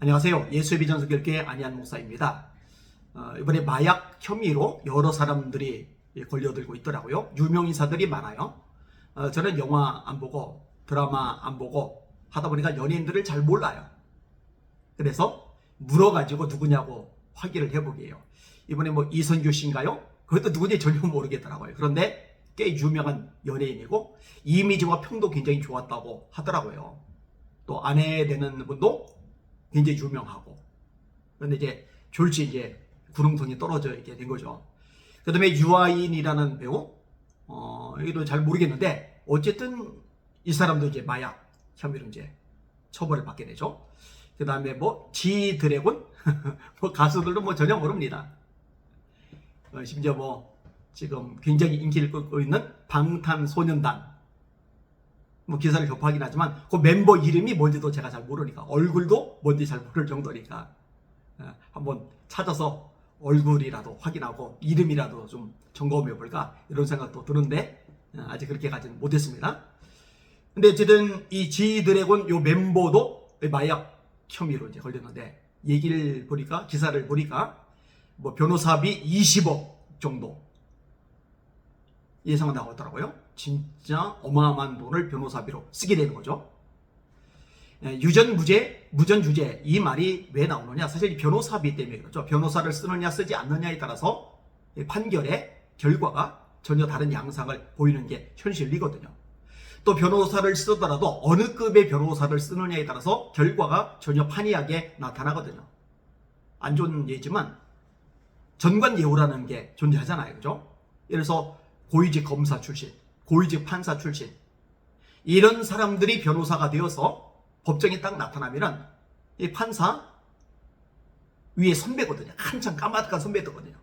안녕하세요. 예수의 비전설교회 안희한 목사입니다. 이번에 마약 혐의로 여러 사람들이 걸려들고 있더라고요. 유명인사들이 많아요. 저는 영화 안 보고 드라마 안 보고 하다 보니까 연예인들을 잘 몰라요. 그래서 물어가지고 누구냐고 확인을 해보게요. 이번에 뭐 이선규 씨인가요? 그것도 누군지 전혀 모르겠더라고요. 그런데 꽤 유명한 연예인이고 이미지와 평도 굉장히 좋았다고 하더라고요. 또 아내 되는 분도 굉장히 유명하고. 그런데 이제 졸지 이제 구름통이 떨어져 있게 된 거죠. 그 다음에 유아인이라는 배우, 여기도 잘 모르겠는데, 어쨌든 이 사람도 이제 마약 혐의로 이제 처벌을 받게 되죠. 그 다음에 뭐, 지드래곤? 뭐 가수들도 뭐 전혀 모릅니다. 심지어 뭐, 지금 굉장히 인기를 끌고 있는 방탄소년단. 뭐 기사를 접하긴 하지만 그 멤버 이름이 뭔지도 제가 잘 모르니까, 얼굴도 뭔지 잘 모를 정도니까 한번 찾아서 얼굴이라도 확인하고 이름이라도 좀 점검해 볼까 이런 생각도 드는데 아직 그렇게 가지는 못했습니다. 근데 어쨌든 이 지드래곤 요 멤버도 마약 혐의로 이제 걸렸는데, 얘기를 보니까, 기사를 보니까 뭐 변호사비 20억 정도 예상한다고 하더라고요. 진짜 어마어마한 돈을 변호사비로 쓰게 되는 거죠. 유전무죄, 무전유죄, 이 말이 왜 나오느냐? 사실 변호사비 때문에 그렇죠. 변호사를 쓰느냐 쓰지 않느냐에 따라서 판결의 결과가 전혀 다른 양상을 보이는 게 현실이거든요. 또 변호사를 쓰더라도 어느 급의 변호사를 쓰느냐에 따라서 결과가 전혀 판이하게 나타나거든요. 안 좋은 예지만 전관예우라는 게 존재하잖아요. 그죠? 예를 들어서 고위직 검사 출신, 고위직 판사 출신, 이런 사람들이 변호사가 되어서 법정에 딱 나타나면은 이 판사 위에 선배거든요. 한참 까마득한 선배거든요.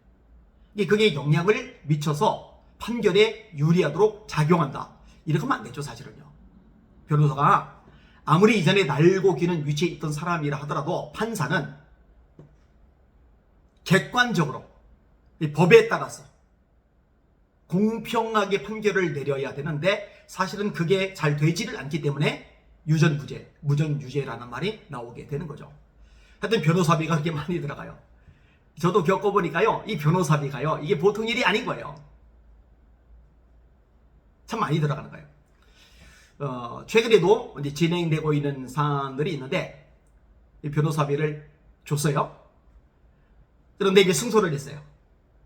그게 영향을 미쳐서 판결에 유리하도록 작용한다. 이렇게 하면 안 되죠, 사실은요. 변호사가 아무리 이전에 날고 기는 위치에 있던 사람이라 하더라도 판사는 객관적으로 이 법에 따라서 공평하게 판결을 내려야 되는데, 사실은 그게 잘 되지를 않기 때문에 유전무죄, 무전유죄라는 말이 나오게 되는 거죠. 하여튼 변호사비가 그렇게 많이 들어가요. 저도 겪어보니까요, 이 변호사비가요, 이게 보통 일이 아닌 거예요. 참 많이 들어가는 거예요. 최근에도 이제 진행되고 있는 사안들이 있는데, 이 변호사비를 줬어요. 그런데 이제 승소를 했어요.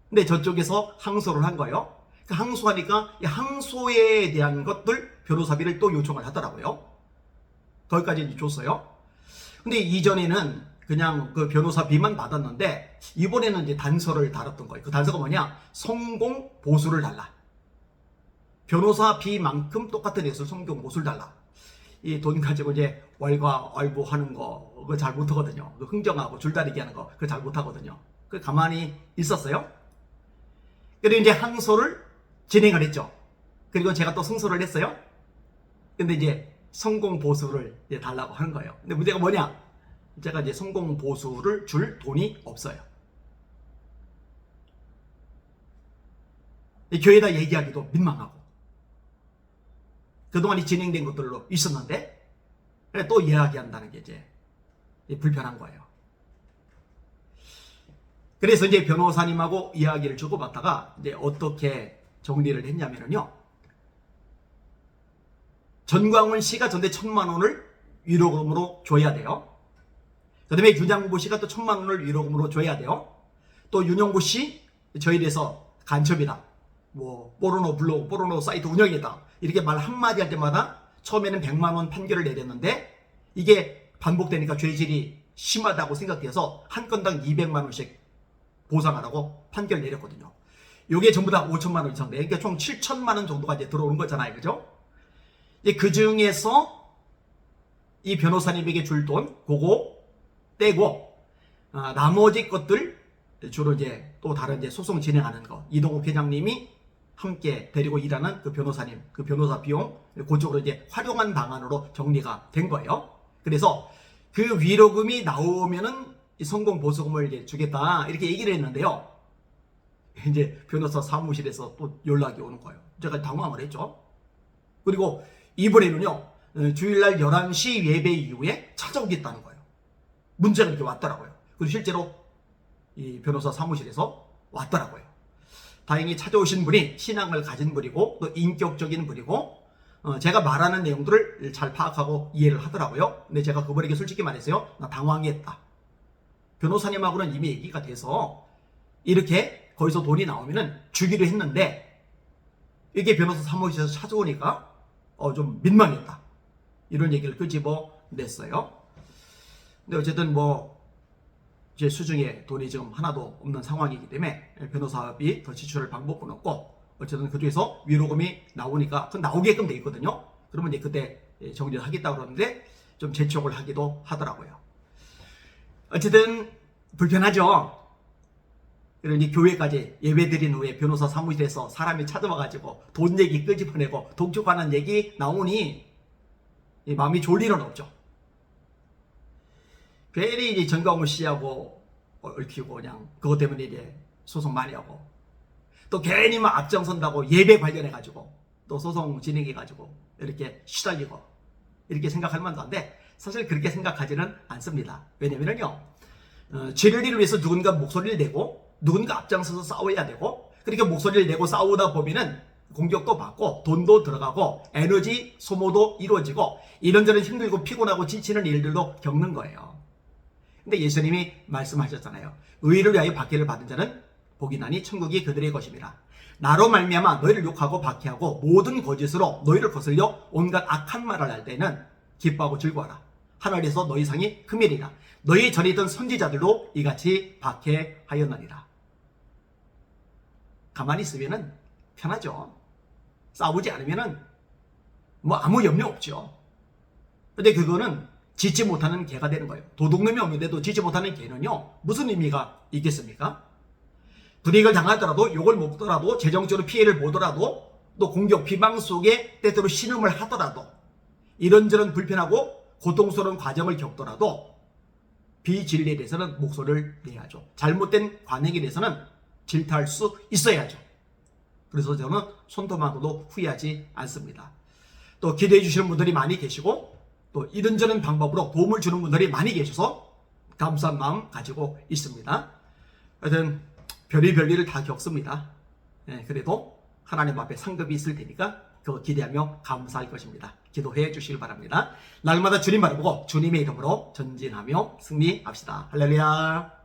근데 저쪽에서 항소를 한 거예요. 항소하니까 이 항소에 대한 것들 변호사비를 또 요청을 하더라고요. 거기까지 줬어요. 근데 이전에는 그냥 그 변호사비만 받았는데, 이번에는 이제 단서를 달았던 거예요. 그 단서가 뭐냐? 성공 보수를 달라. 변호사비만큼 똑같은 액수 성공 보수를 달라. 이 돈 가지고 이제 왈가왈부하는 거 그거 잘 못하거든요. 그 흥정하고 줄다리기 하는 거 그거 잘 못하거든요. 그 가만히 있었어요. 그리고 이제 항소를 진행을 했죠. 그리고 제가 또 승소를 했어요. 근데 이제 성공 보수를 이제 달라고 하는 거예요. 근데 문제가 뭐냐? 제가 이제 성공 보수를 줄 돈이 없어요. 교회에다 얘기하기도 민망하고, 그동안이 진행된 것들로 있었는데 또 이야기한다는 게 이제 불편한 거예요. 그래서 이제 변호사님하고 이야기를 주고받다가 이제 어떻게 정리를 했냐면요. 전광훈 씨가 전대 1,000만 원을 위로금으로 줘야 돼요. 그 다음에 윤양보 씨가 또 1,000만 원을 위로금으로 줘야 돼요. 또 윤영보 씨, 저희에 대해서 간첩이다. 뭐, 포르노 블로그, 포르노 사이트 운영이다. 이렇게 말 한마디 할 때마다 처음에는 100만 원 판결을 내렸는데, 이게 반복되니까 죄질이 심하다고 생각돼서 한 건당 200만 원씩 보상하라고 판결을 내렸거든요. 요게 전부 다 5천만 원 이상 돼. 그러니까 총 7천만 원 정도가 이제 들어오는 거잖아요. 그죠? 이제 그 중에서 이 변호사님에게 줄 돈, 그거 떼고, 나머지 것들, 주로 이제 또 다른 이제 소송 진행하는 거, 이동욱 회장님이 함께 데리고 일하는 그 변호사님, 그 변호사 비용, 그쪽으로 이제 활용한 방안으로 정리가 된 거예요. 그래서 그 위로금이 나오면은 성공 보수금을 이제 주겠다, 이렇게 얘기를 했는데요. 이제 변호사 사무실에서 또 연락이 오는 거예요. 제가 당황을 했죠. 그리고 이번에는요, 주일날 11시 예배 이후에 찾아오겠다는 거예요. 문제가 이렇게 왔더라고요. 그리고 실제로 이 변호사 사무실에서 왔더라고요. 다행히 찾아오신 분이 신앙을 가진 분이고 또 인격적인 분이고 제가 말하는 내용들을 잘 파악하고 이해를 하더라고요. 근데 제가 그분에게 솔직히 말했어요. 나 당황했다. 변호사님하고는 이미 얘기가 돼서 이렇게 거기서 돈이 나오면은 주기로 했는데 이게 변호사 사무실에서 찾아오니까 좀 민망했다. 이런 얘기를 끄집어냈어요. 근데 어쨌든 제 수중에 돈이 지금 하나도 없는 상황이기 때문에 변호사비 더 지출할 방법은 없고 어쨌든 그중에서 위로금이 나오니까 그 나오게끔 돼 있거든요. 그러면 이제 그때 정리를 하겠다고 그러는데 좀 재촉을 하기도 하더라고요. 어쨌든 불편하죠. 그러니 교회까지 예배 드린 후에 변호사 사무실에서 사람이 찾아와가지고 돈 얘기 끄집어내고 독촉하는 얘기 나오니 마음이 좋을 일은 없죠. 괜히 이제 정광훈 씨하고 얽히고 그냥 그것 때문에 이제 소송 많이 하고 또 괜히 막 앞장선다고 예배 관련해가지고 또 소송 진행해가지고 이렇게 시달리고 이렇게 생각할 만도 한데 사실 그렇게 생각하지는 않습니다. 왜냐면요 진리를 위해서 누군가 목소리를 내고 누군가 앞장서서 싸워야 되고 그렇게 목소리를 내고 싸우다 보면은 공격도 받고 돈도 들어가고 에너지 소모도 이루어지고 이런저런 힘들고 피곤하고 지치는 일들도 겪는 거예요. 근데 예수님이 말씀하셨잖아요. 의를 위하여 박해를 받은 자는 복이 나니 천국이 그들의 것입니다. 나로 말미암아 너희를 욕하고 박해하고 모든 거짓으로 너희를 거슬려 온갖 악한 말을 할 때는 기뻐하고 즐거워하라. 하늘에서 너희 상이 크밀이라. 너희 전에 있던 선지자들도 이같이 박해하였느니라. 가만히 있으면은 편하죠. 싸우지 않으면은 아무 염려 없죠. 근데 그거는 짓지 못하는 개가 되는 거예요. 도둑놈이 없는데도 짓지 못하는 개는요 무슨 의미가 있겠습니까? 불이익을 당하더라도 욕을 먹더라도 재정적으로 피해를 보더라도 또 공격 비방 속에 때때로 신음을 하더라도 이런저런 불편하고 고통스러운 과정을 겪더라도 비진리에 대해서는 목소리를 내야죠. 잘못된 관행에 대해서는 질타할 수 있어야죠. 그래서 저는 손톱만으로도 후회하지 않습니다. 또 기대해 주시는 분들이 많이 계시고 또 이런저런 방법으로 도움을 주는 분들이 많이 계셔서 감사한 마음 가지고 있습니다. 하여튼 별의별 일을 다 겪습니다. 그래도 하나님 앞에 상급이 있을 테니까 그거 기대하며 감사할 것입니다. 기도해 주시길 바랍니다. 날마다 주님 바라보고 주님의 이름으로 전진하며 승리합시다. 할렐루야.